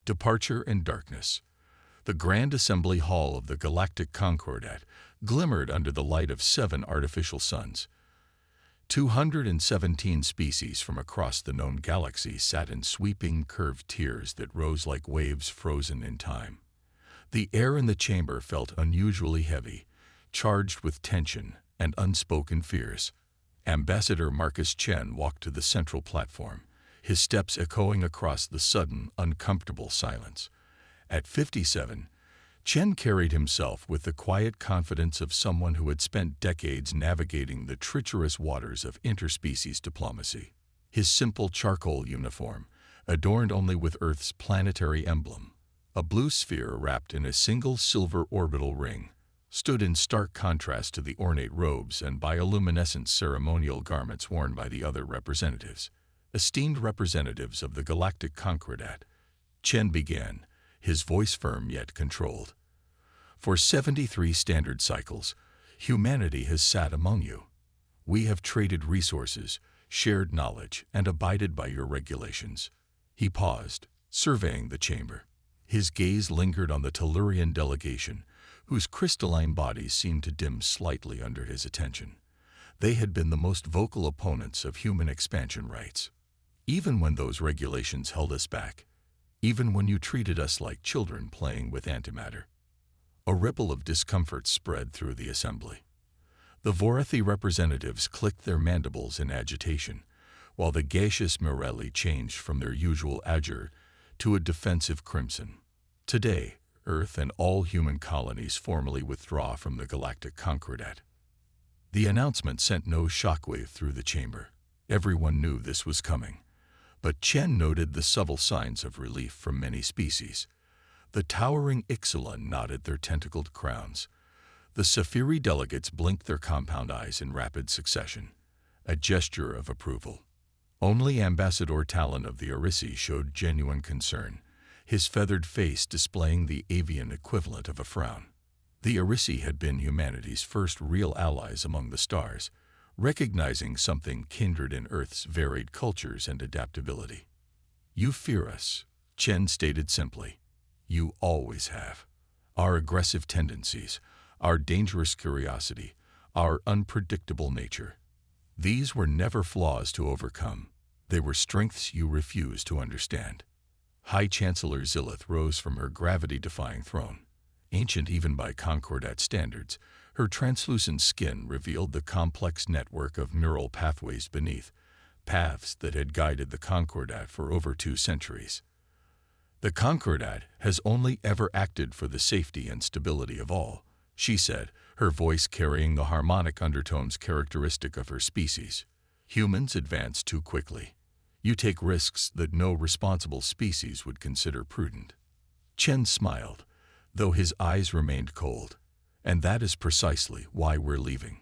Departure and darkness. The grand assembly hall of the Galactic Concordat glimmered under the light of 7 artificial suns. 217 species from across the known galaxy sat in sweeping, curved tiers that rose like waves frozen in time. The air in the chamber felt unusually heavy, charged with tension and unspoken fears. Ambassador Marcus Chen walked to the central platform, his steps echoing across the sudden, uncomfortable silence. At 57, Chen carried himself with the quiet confidence of someone who had spent decades navigating the treacherous waters of interspecies diplomacy. His simple charcoal uniform, adorned only with Earth's planetary emblem, a blue sphere wrapped in a single silver orbital ring, stood in stark contrast to the ornate robes and bioluminescent ceremonial garments worn by the other representatives. Esteemed representatives of the Galactic Concordat, Chen began, his voice firm yet controlled. For 73 standard cycles, humanity has sat among you. We have traded resources, shared knowledge, and abided by your regulations. He paused, surveying the chamber. His gaze lingered on the Tellurian delegation, whose crystalline bodies seemed to dim slightly under his attention. They had been the most vocal opponents of human expansion rights. Even when those regulations held us back, even when you treated us like children playing with antimatter. A ripple of discomfort spread through the assembly. The Vorathi representatives clicked their mandibles in agitation, while the gaseous Morelli changed from their usual azure to a defensive crimson. Today, Earth and all human colonies formally withdraw from the Galactic Concordat. The announcement sent no shockwave through the chamber. Everyone knew this was coming. But Chen noted the subtle signs of relief from many species. The towering Ixalan nodded their tentacled crowns. The Scifi delegates blinked their compound eyes in rapid succession, a gesture of approval. Only Ambassador Talon of the Arisi showed genuine concern, his feathered face displaying the avian equivalent of a frown. The Arisi had been humanity's first real allies among the stars, recognizing something kindred in Earth's varied cultures and adaptability. You fear us, Chen stated simply. You always have. Our aggressive tendencies, our dangerous curiosity, our unpredictable nature. These were never flaws to overcome. They were strengths you refused to understand. High Chancellor Zilith rose from her gravity-defying throne. Ancient even by Concordat standards, her translucent skin revealed the complex network of neural pathways beneath, paths that had guided the Concordat for over 2 centuries. The Concordat has only ever acted for the safety and stability of all, she said, her voice carrying the harmonic undertones characteristic of her species. Humans advance too quickly. You take risks that no responsible species would consider prudent. Chen smiled, though his eyes remained cold. And that is precisely why we're leaving.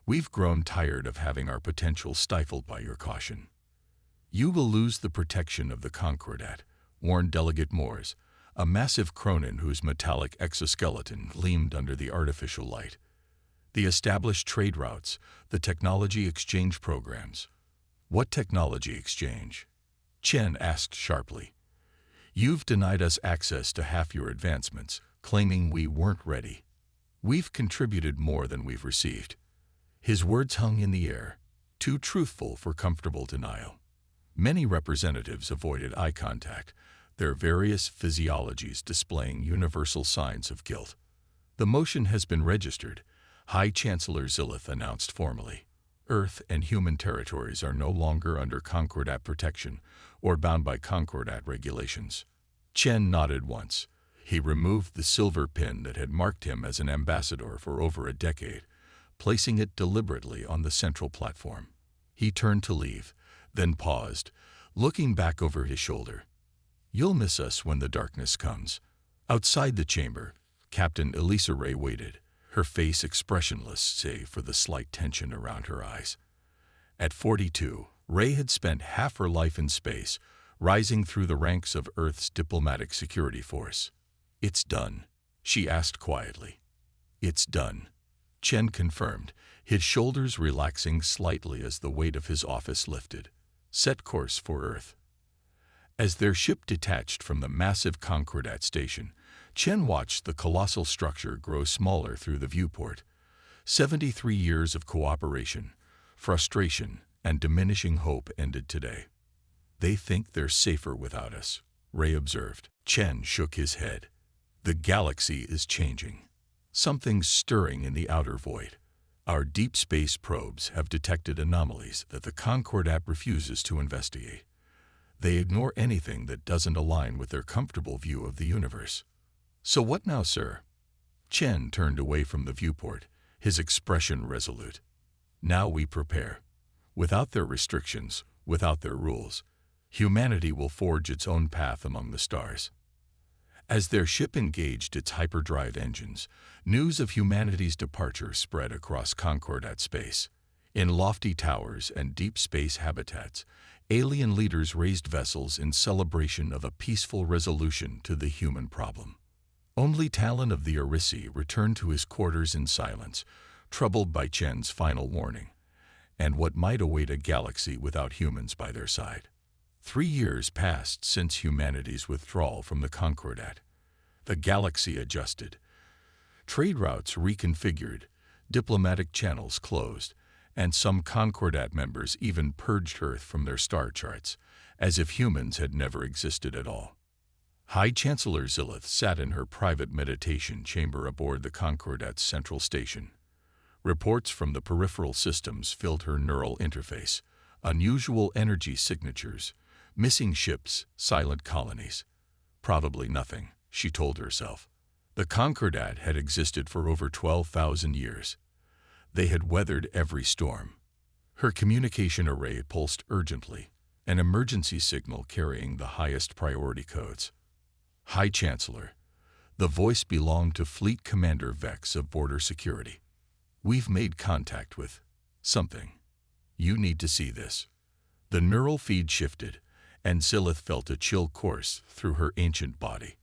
We've grown tired of having our potential stifled by your caution. You will lose the protection of the Concordat, warned Delegate Moores, a massive Cronin whose metallic exoskeleton gleamed under the artificial light. The established trade routes, the technology exchange programs. What technology exchange? Chen asked sharply. You've denied us access to half your advancements, claiming we weren't ready. We've contributed more than we've received. His words hung in the air, too truthful for comfortable denial. Many representatives avoided eye contact, their various physiologies displaying universal signs of guilt. The motion has been registered, High Chancellor Zilith announced formally. Earth and human territories are no longer under Concordat protection or bound by Concordat regulations. Chen nodded once. He removed the silver pin that had marked him as an ambassador for over a decade, placing it deliberately on the central platform. He turned to leave, then paused, looking back over his shoulder. You'll miss us when the darkness comes. Outside the chamber, Captain Elisa Ray waited, her face expressionless save for the slight tension around her eyes. At 42, Ray had spent half her life in space, rising through the ranks of Earth's diplomatic security force. It's done, she asked quietly. It's done, Chen confirmed, his shoulders relaxing slightly as the weight of his office lifted. Set course for Earth. As their ship detached from the massive Concordat station, Chen watched the colossal structure grow smaller through the viewport. 73 years of cooperation, frustration, and diminishing hope ended today. "They think they're safer without us," Ray observed. Chen shook his head. "The galaxy is changing. Something's stirring in the outer void. Our deep space probes have detected anomalies that the Concordat refuses to investigate. They ignore anything that doesn't align with their comfortable view of the universe." "So what now, sir?" Chen turned away from the viewport, his expression resolute. "Now we prepare. Without their restrictions, without their rules, humanity will forge its own path among the stars." As their ship engaged its hyperdrive engines, news of humanity's departure spread across Concordat space. In lofty towers and deep space habitats, alien leaders raised vessels in celebration of a peaceful resolution to the human problem. Only Talon of the Arisi returned to his quarters in silence, troubled by Chen's final warning, and what might await a galaxy without humans by their side. 3 years passed since humanity's withdrawal from the Concordat. The galaxy adjusted. Trade routes reconfigured, diplomatic channels closed, and some Concordat members even purged Earth from their star charts, as if humans had never existed at all. High Chancellor Zilith sat in her private meditation chamber aboard the Concordat's central station. Reports from the peripheral systems filled her neural interface: unusual energy signatures, missing ships, silent colonies. Probably nothing, she told herself. The Concordat had existed for over 12,000 years. They had weathered every storm. Her communication array pulsed urgently, an emergency signal carrying the highest priority codes. "High Chancellor." The voice belonged to Fleet Commander Vex of Border Security. "We've made contact with something. You need to see this." The neural feed shifted, and Zilith felt a chill course through her ancient body.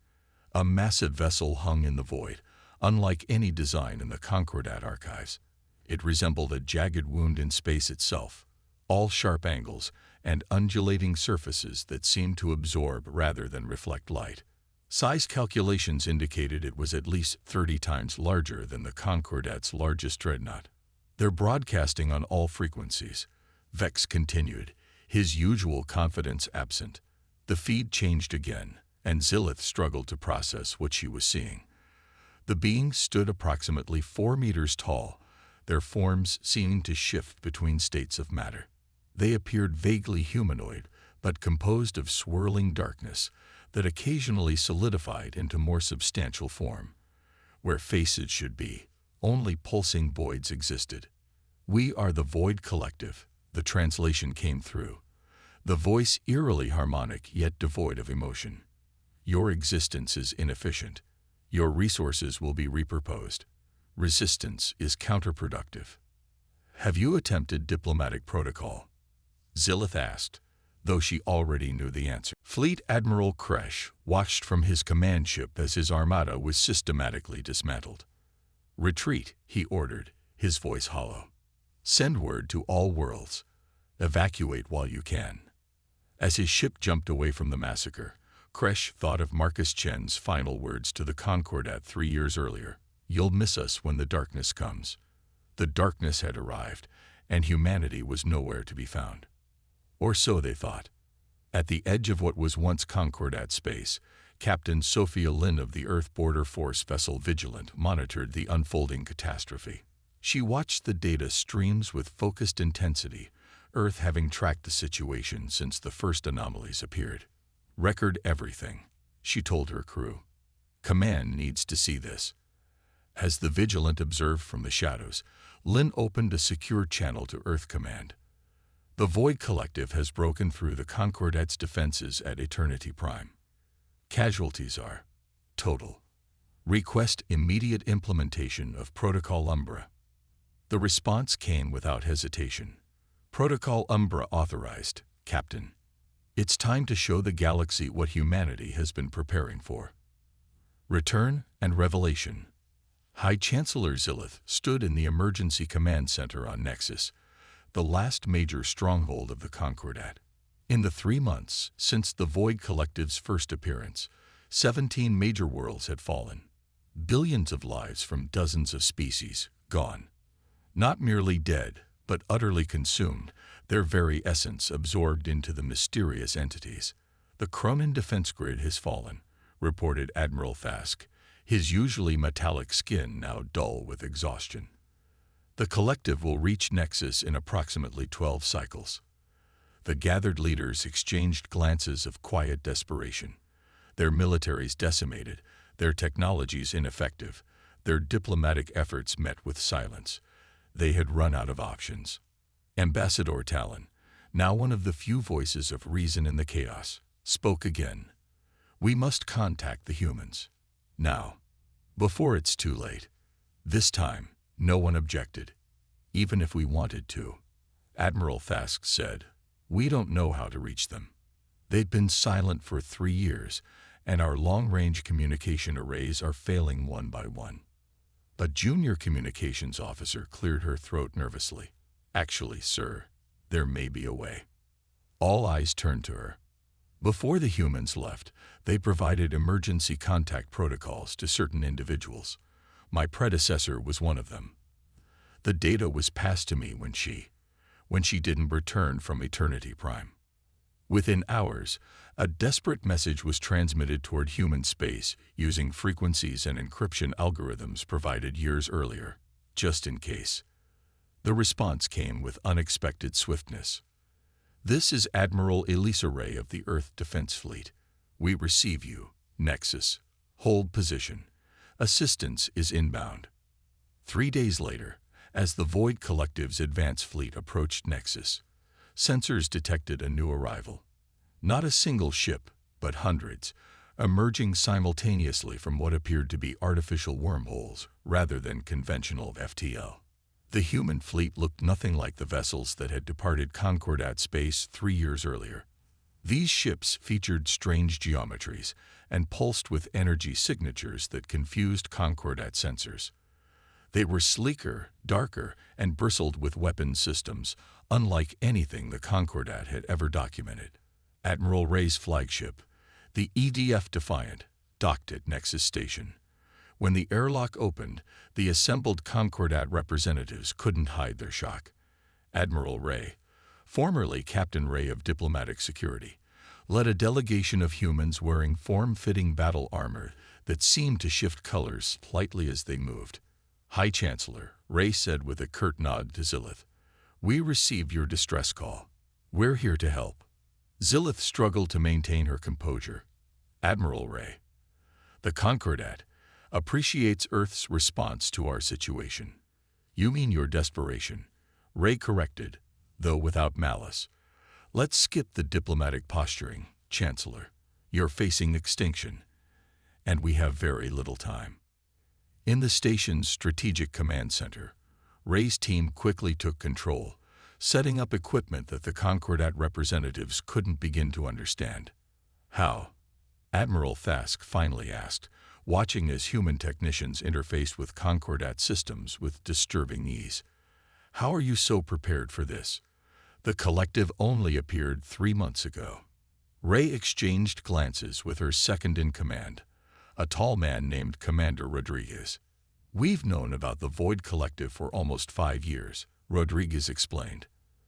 A massive vessel hung in the void, unlike any design in the Concordat archives. It resembled a jagged wound in space itself, all sharp angles and undulating surfaces that seemed to absorb rather than reflect light. Size calculations indicated it was at least 30 times larger than the Concordat's largest dreadnought. "They're broadcasting on all frequencies," Vex continued, his usual confidence absent. The feed changed again, and Zilith struggled to process what she was seeing. The beings stood approximately 4 meters tall, their forms seeming to shift between states of matter. They appeared vaguely humanoid, but composed of swirling darkness that occasionally solidified into more substantial form. Where faces should be, only pulsing voids existed. "We are the Void Collective," the translation came through, the voice eerily harmonic yet devoid of emotion. "Your existence is inefficient. Your resources will be repurposed. Resistance is counterproductive." "Have you attempted diplomatic protocol?" Zilith asked, though she already knew the answer. Fleet Admiral Kresh watched from his command ship as his armada was systematically dismantled. "Retreat," he ordered, his voice hollow. "Send word to all worlds. Evacuate while you can." As his ship jumped away from the massacre, Kresh thought of Marcus Chen's final words to the Concordat 3 years earlier: "You'll miss us when the darkness comes." The darkness had arrived, and humanity was nowhere to be found. Or so they thought. At the edge of what was once Concordat space, Captain Sophia Lynn of the Earth Border Force vessel Vigilant monitored the unfolding catastrophe. She watched the data streams with focused intensity, Earth having tracked the situation since the first anomalies appeared. "Record everything," she told her crew. "Command needs to see this." As the Vigilant observed from the shadows, Lynn opened a secure channel to Earth Command. "The Void Collective has broken through the Concordat's defenses at Eternity Prime. Casualties are total. Request immediate implementation of Protocol Umbra." The response came without hesitation. "Protocol Umbra authorized, Captain. It's time to show the galaxy what humanity has been preparing for." Return and revelation. High Chancellor Zilith stood in the Emergency Command Center on Nexus, the last major stronghold of the Concordat. In the 3 months since the Void Collective's first appearance, 17 major worlds had fallen. Billions of lives from dozens of species gone. Not merely dead, but utterly consumed, their very essence absorbed into the mysterious entities. The Cronin defense grid has fallen, reported Admiral Fask, his usually metallic skin now dull with exhaustion. The collective will reach Nexus in approximately 12 cycles. The gathered leaders exchanged glances of quiet desperation. Their militaries decimated, their technologies ineffective, their diplomatic efforts met with silence. They had run out of options. Ambassador Talon, now one of the few voices of reason in the chaos, spoke again. We must contact the humans. Now. Before it's too late. This time, no one objected. Even if we wanted to. Admiral Fask said, we don't know how to reach them. They'd been silent for 3 years, and our long-range communication arrays are failing one by one. A junior communications officer cleared her throat nervously. Actually, sir, there may be a way. All eyes turned to her. Before the humans left, they provided emergency contact protocols to certain individuals. My predecessor was one of them. The data was passed to me when she didn't return from Eternity Prime. Within hours, a desperate message was transmitted toward human space using frequencies and encryption algorithms provided years earlier, just in case. The response came with unexpected swiftness. This is Admiral Elisa Ray of the Earth Defense Fleet. We receive you, Nexus. Hold position. Assistance is inbound. 3 days later, as the Void Collective's advance fleet approached Nexus, sensors detected a new arrival. Not a single ship, but hundreds, emerging simultaneously from what appeared to be artificial wormholes rather than conventional FTL. The human fleet looked nothing like the vessels that had departed Concordat space 3 years earlier. These ships featured strange geometries and pulsed with energy signatures that confused Concordat sensors. They were sleeker, darker, and bristled with weapon systems, unlike anything the Concordat had ever documented. Admiral Ray's flagship, the EDF Defiant, docked at Nexus Station. When the airlock opened, the assembled Concordat representatives couldn't hide their shock. Admiral Ray, formerly Captain Ray of Diplomatic Security, led a delegation of humans wearing form-fitting battle armor that seemed to shift colors slightly as they moved. High Chancellor, Ray said with a curt nod to Zilith, we received your distress call. We're here to help. Zilith struggled to maintain her composure. Admiral Ray, the Concordat, appreciates Earth's response to our situation. You mean your desperation? Ray corrected, though without malice. Let's skip the diplomatic posturing, Chancellor. You're facing extinction, and we have very little time. In the station's strategic command center, Ray's team quickly took control, setting up equipment that the Concordat representatives couldn't begin to understand. How? Admiral Fask finally asked, watching as human technicians interfaced with Concordat systems with disturbing ease. How are you so prepared for this? The collective only appeared 3 months ago. Ray exchanged glances with her second-in-command, a tall man named Commander Rodriguez. We've known about the Void Collective for almost 5 years, Rodriguez explained.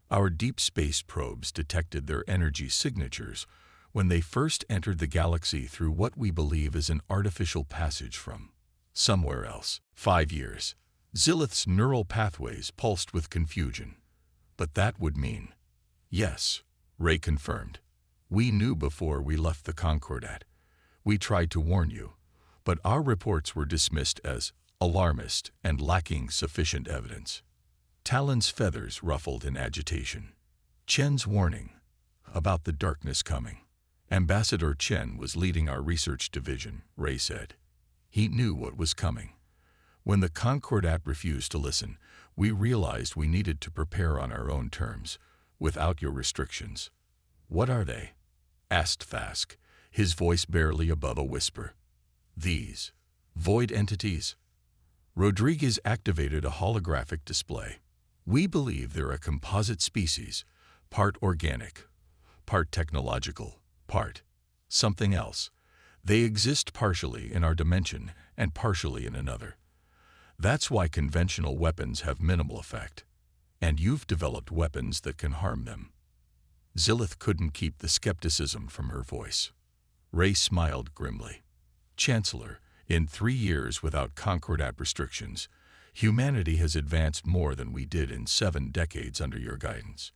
Our deep space probes detected their energy signatures when they first entered the galaxy through what we believe is an artificial passage from somewhere else. 5 years. Zilith's neural pathways pulsed with confusion. But that would mean, yes, Ray confirmed. We knew before we left the Concordat. We tried to warn you, but our reports were dismissed as alarmist and lacking sufficient evidence. Talon's feathers ruffled in agitation. Chen's warning about the darkness coming. Ambassador Chen was leading our research division, Ray said. He knew what was coming. When the Concordat refused to listen, we realized we needed to prepare on our own terms, without your restrictions. What are they? Asked Fask, his voice barely above a whisper. These void entities. Rodriguez activated a holographic display. We believe they're a composite species, part organic, part technological, part something else. They exist partially in our dimension and partially in another. That's why conventional weapons have minimal effect. And you've developed weapons that can harm them. Zilith couldn't keep the skepticism from her voice. Ray smiled grimly. Chancellor, in 3 years without Concordat restrictions, humanity has advanced more than we did in 7 decades under your guidance.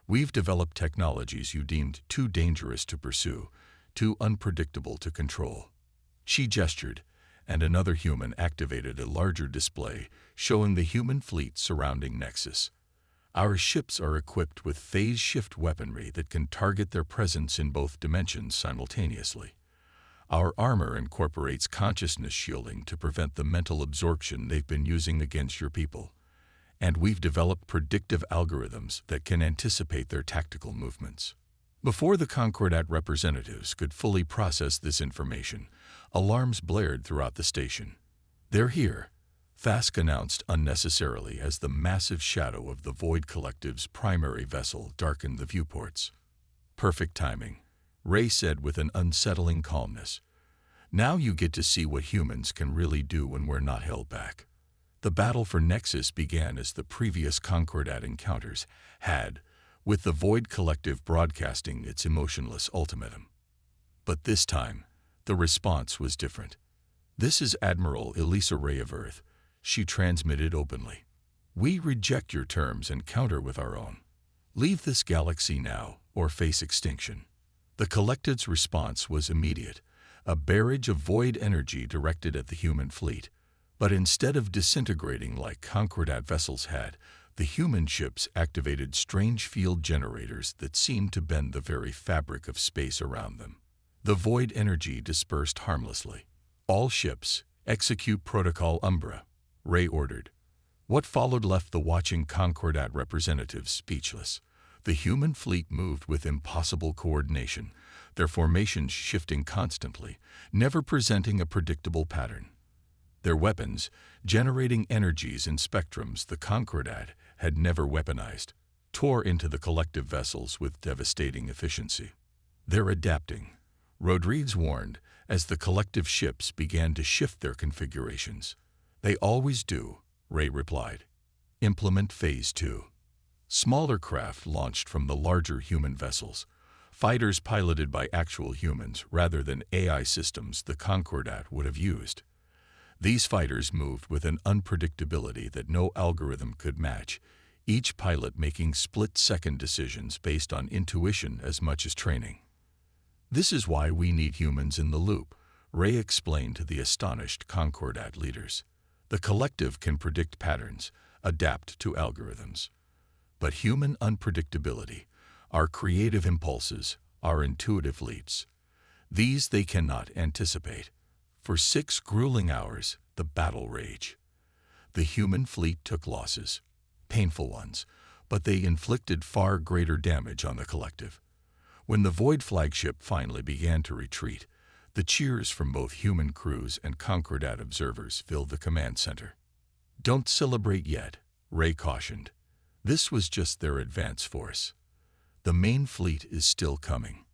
We've developed technologies you deemed too dangerous to pursue, too unpredictable to control. She gestured, and another human activated a larger display showing the human fleet surrounding Nexus. Our ships are equipped with phase-shift weaponry that can target their presence in both dimensions simultaneously. Our armor incorporates consciousness shielding to prevent the mental absorption they've been using against your people. And we've developed predictive algorithms that can anticipate their tactical movements. Before the Concordat representatives could fully process this information, alarms blared throughout the station. "They're here," Fask announced unnecessarily as the massive shadow of the Void Collective's primary vessel darkened the viewports. "Perfect timing," Ray said with an unsettling calmness. "Now you get to see what humans can really do when we're not held back." The battle for Nexus began as the previous Concordat encounters had, with the Void Collective broadcasting its emotionless ultimatum. But this time, the response was different. "This is Admiral Elisa Ray of Earth," she transmitted openly. "We reject your terms and counter with our own. Leave this galaxy now or face extinction." The Collective's response was immediate, a barrage of void energy directed at the human fleet. But instead of disintegrating like Concordat vessels had, the human ships activated strange field generators that seemed to bend the very fabric of space around them. The void energy dispersed harmlessly. "All ships, execute Protocol Umbra," Ray ordered. What followed left the watching Concordat representatives speechless. The human fleet moved with impossible coordination, their formations shifting constantly, never presenting a predictable pattern. Their weapons, generating energies and spectrums the Concordat had never weaponized, tore into the Collective vessels with devastating efficiency. "They're adapting," Rodriguez warned as the Collective ships began to shift their configurations. "They always do," Ray replied. "Implement Phase 2. Smaller craft launched from the larger human vessels, fighters piloted by actual humans rather than AI systems the Concordat would have used. These fighters moved with an unpredictability that no algorithm could match, each pilot making split-second decisions based on intuition as much as training. "This is why we need humans in the loop," Ray explained to the astonished Concordat leaders. "The Collective can predict patterns, adapt to algorithms. But human unpredictability, our creative impulses, our intuitive leaps, these they cannot anticipate." For 6 grueling hours, the battle raged. The human fleet took losses, painful ones, but they inflicted far greater damage on the Collective. When the Void flagship finally began to retreat, the cheers from both human crews and Concordat observers filled the command center. "Don't celebrate yet," Ray cautioned. "This was just their advance force. The main fleet is still coming."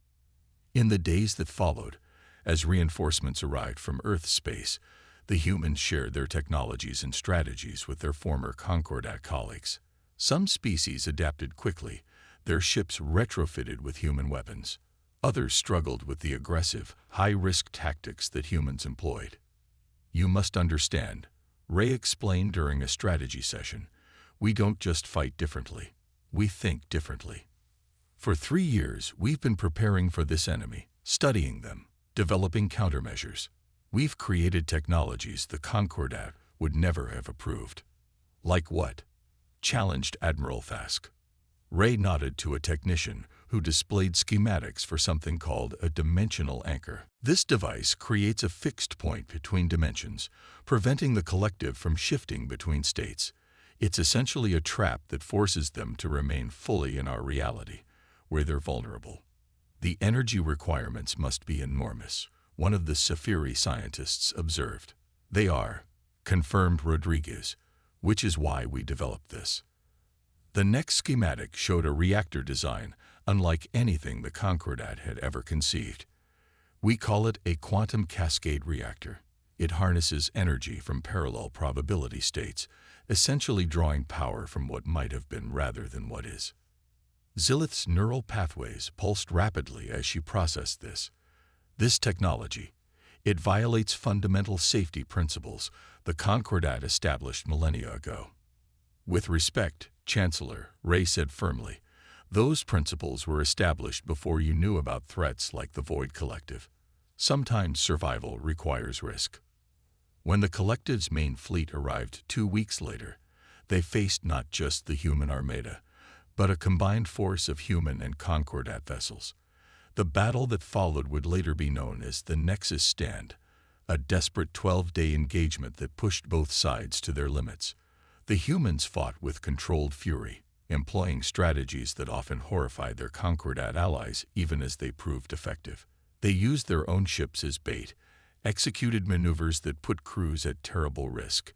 In the days that followed, as reinforcements arrived from Earth space, the humans shared their technologies and strategies with their former Concordat colleagues. Some species adapted quickly, their ships retrofitted with human weapons. Others struggled with the aggressive, high-risk tactics that humans employed. "You must understand," Ray explained during a strategy session, "we don't just fight differently, we think differently. For 3 years, we've been preparing for this enemy, studying them, developing countermeasures. We've created technologies the Concordat would never have approved." "Like what?" challenged Admiral Fask. Ray nodded to a technician who displayed schematics for something called a dimensional anchor. "This device creates a fixed point between dimensions, preventing the Collective from shifting between states. It's essentially a trap that forces them to remain fully in our reality, where they're vulnerable. The energy requirements must be enormous," one of the Scifi scientists observed. "They are," confirmed Rodriguez, "which is why we developed this." The next schematic showed a reactor design, unlike anything the Concordat had ever conceived. We call it a quantum cascade reactor. It harnesses energy from parallel probability states, essentially drawing power from what might have been rather than what is. Zilith's neural pathways pulsed rapidly as she processed this. This technology, it violates fundamental safety principles the Concordat established millennia ago. With respect, Chancellor, Ray said firmly, those principles were established before you knew about threats like the Void Collective. Sometimes survival requires risk. When the Collective's main fleet arrived 2 weeks later, they faced not just the human armada, but a combined force of human and Concordat vessels. The battle that followed would later be known as the Nexus Stand, a desperate 12-day engagement that pushed both sides to their limits. The humans fought with controlled fury, employing strategies that often horrified their Concordat allies even as they proved effective. They used their own ships as bait, executed maneuvers that put crews at terrible risk,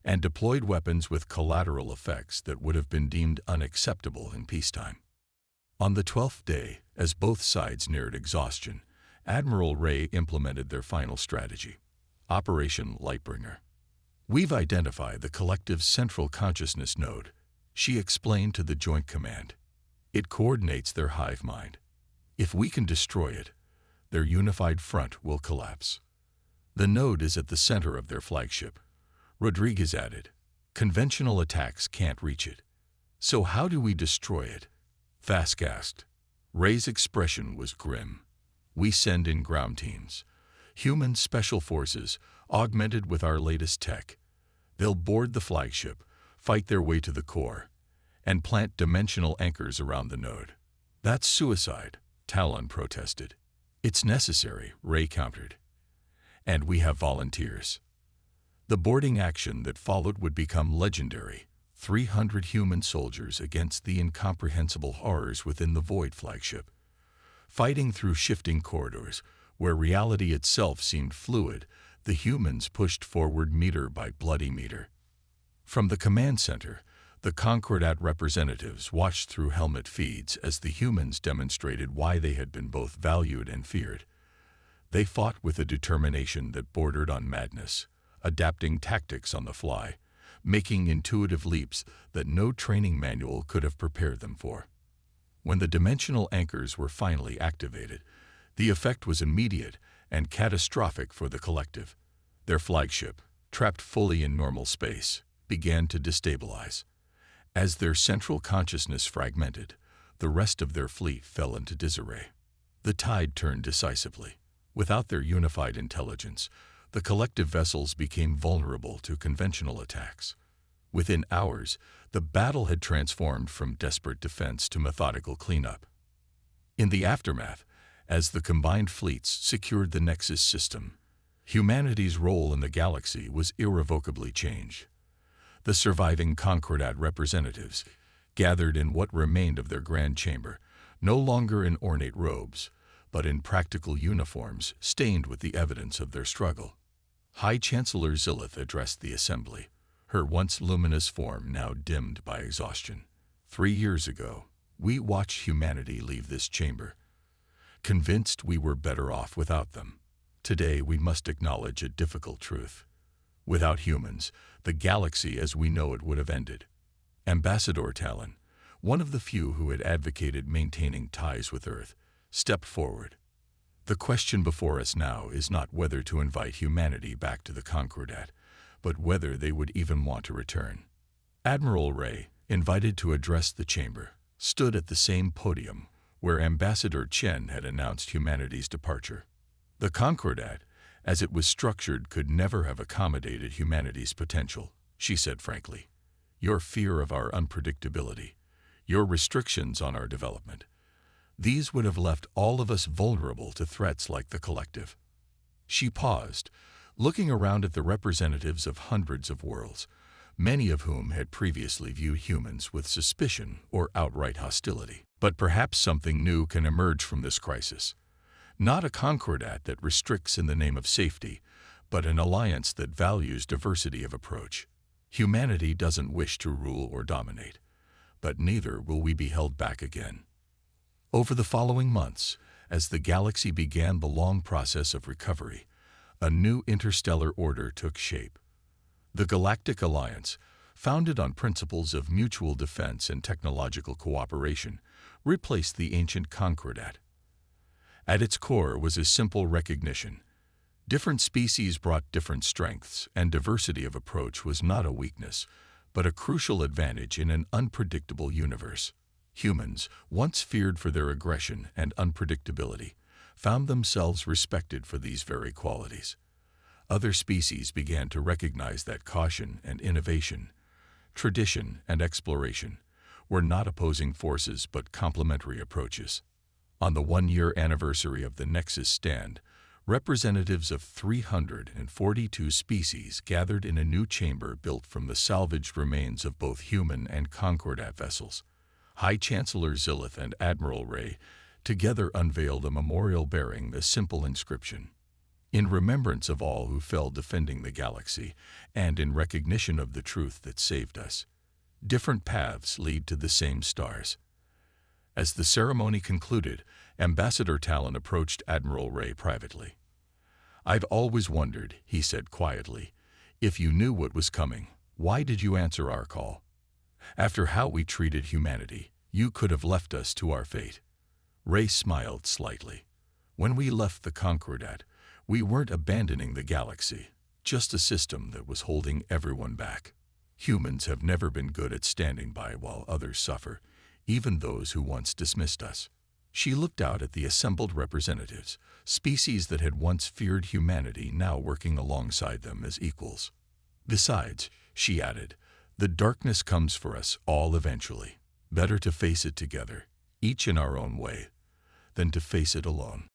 and deployed weapons with collateral effects that would have been deemed unacceptable in peacetime. On the 12th day, as both sides neared exhaustion, Admiral Ray implemented their final strategy, Operation Lightbringer. We've identified the Collective's central consciousness node, she explained to the Joint Command. It coordinates their hive mind. If we can destroy it, their unified front will collapse. The node is at the center of their flagship. Rodriguez added, conventional attacks can't reach it. So how do we destroy it? Fask asked. Ray's expression was grim. We send in ground teams. Human special forces, augmented with our latest tech. They'll board the flagship, fight their way to the core, and plant dimensional anchors around the node. That's suicide, Talon protested. It's necessary, Ray countered. And we have volunteers. The boarding action that followed would become legendary. 300 human soldiers against the incomprehensible horrors within the Void flagship. Fighting through shifting corridors, where reality itself seemed fluid, the humans pushed forward meter by bloody meter. From the command center, the Concordat representatives watched through helmet feeds as the humans demonstrated why they had been both valued and feared. They fought with a determination that bordered on madness, adapting tactics on the fly, making intuitive leaps that no training manual could have prepared them for. When the dimensional anchors were finally activated, the effect was immediate and catastrophic for the Collective. Their flagship, trapped fully in normal space, began to destabilize. As their central consciousness fragmented, the rest of their fleet fell into disarray. The tide turned decisively. Without their unified intelligence, the Collective vessels became vulnerable to conventional attacks. Within hours, the battle had transformed from desperate defense to methodical cleanup. In the aftermath, as the combined fleets secured the Nexus system, humanity's role in the galaxy was irrevocably changed. The surviving Concordat representatives, gathered in what remained of their grand chamber, no longer in ornate robes, but in practical uniforms stained with the evidence of their struggle. High Chancellor Zilith addressed the assembly, her once luminous form now dimmed by exhaustion. 3 years ago, we watched humanity leave this chamber, convinced we were better off without them. Today we must acknowledge a difficult truth. Without humans, the galaxy as we know it would have ended. Ambassador Talon, one of the few who had advocated maintaining ties with Earth, stepped forward. The question before us now is not whether to invite humanity back to the Concordat, but whether they would even want to return. Admiral Ray, invited to address the chamber, stood at the same podium where Ambassador Chen had announced humanity's departure. The Concordat, as it was structured, could never have accommodated humanity's potential, she said frankly. Your fear of our unpredictability, your restrictions on our development, these would have left all of us vulnerable to threats like the Collective. She paused, looking around at the representatives of hundreds of worlds, many of whom had previously viewed humans with suspicion or outright hostility. But perhaps something new can emerge from this crisis. Not a Concordat that restricts in the name of safety, but an alliance that values diversity of approach. Humanity doesn't wish to rule or dominate, but neither will we be held back again. Over the following months, as the galaxy began the long process of recovery, a new interstellar order took shape. The Galactic Alliance, founded on principles of mutual defense and technological cooperation, replaced the ancient Concordat. At its core was a simple recognition. Different species brought different strengths, and diversity of approach was not a weakness, but a crucial advantage in an unpredictable universe. Humans, once feared for their aggression and unpredictability, found themselves respected for these very qualities. Other species began to recognize that caution and innovation, tradition and exploration, were not opposing forces but complementary approaches. On the one-year anniversary of the Nexus stand, representatives of 342 species gathered in a new chamber built from the salvaged remains of both human and Concordat vessels. High Chancellor Zillith and Admiral Ray together unveiled a memorial bearing a simple inscription: "In remembrance of all who fell defending the galaxy, and in recognition of the truth that saved us, different paths lead to the same stars." As the ceremony concluded, Ambassador Talon approached Admiral Ray privately. "I've always wondered," he said quietly, "if you knew what was coming, why did you answer our call? After how we treated humanity, you could have left us to our fate." Ray smiled slightly. "When we left the Concordat, we weren't abandoning the galaxy, just a system that was holding everyone back. Humans have never been good at standing by while others suffer, even those who once dismissed us." She looked out at the assembled representatives, species that had once feared humanity now working alongside them as equals. "Besides," she added, "the darkness comes for us all eventually. Better to face it together, each in our own way, than to face it alone."